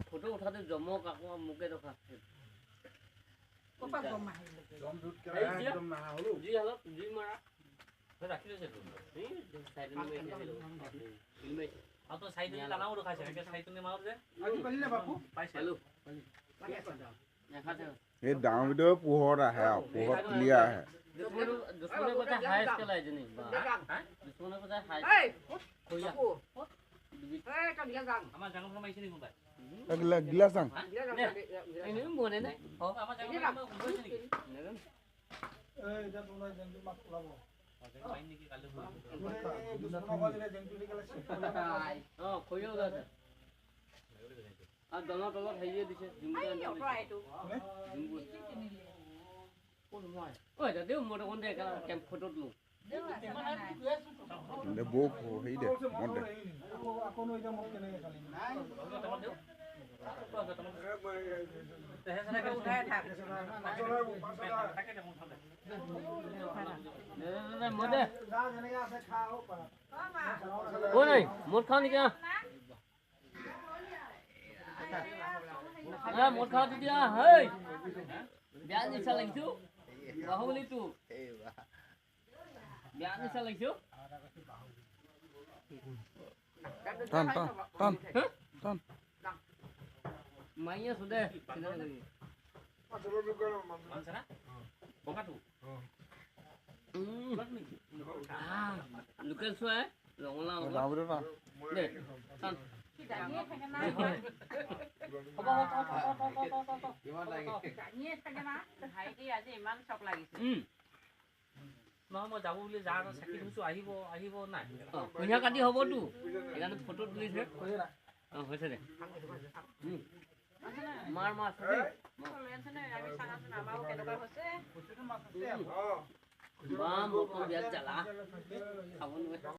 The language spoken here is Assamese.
ফটো উঠাতে জমক আকৌ মোকে ৰখা এই ডাঙৰ ভিতৰত পোহৰত আহে আৰু পোহৰত ক্লিয়াৰ আহে গিলাচ আন দলৰ তলত হেৰিয়ে দিছে দেউ মই দেখোন দে কেম্প ফটোত লো বৌ হেৰি দে মন দে মোট খাও নেকি মোট খাও তেতিয়া হেই বেয়া নিচা লাগিছো বাহুবলি তো বেয়া নিচা লাগিছো টান টান টান টান মাই আছো দে লোকেল চোৱা ৰঙালাও দে টান মই যাব বুলি যা চাকি থৈছো আহিব আহিব নাই কুঁহিয়া কাটি হ'বতো সেইকাৰণে ফটো তুলিছে হৈছে দে মাৰ মাছ বিয়াত জ্বালা খাব নোৱাৰে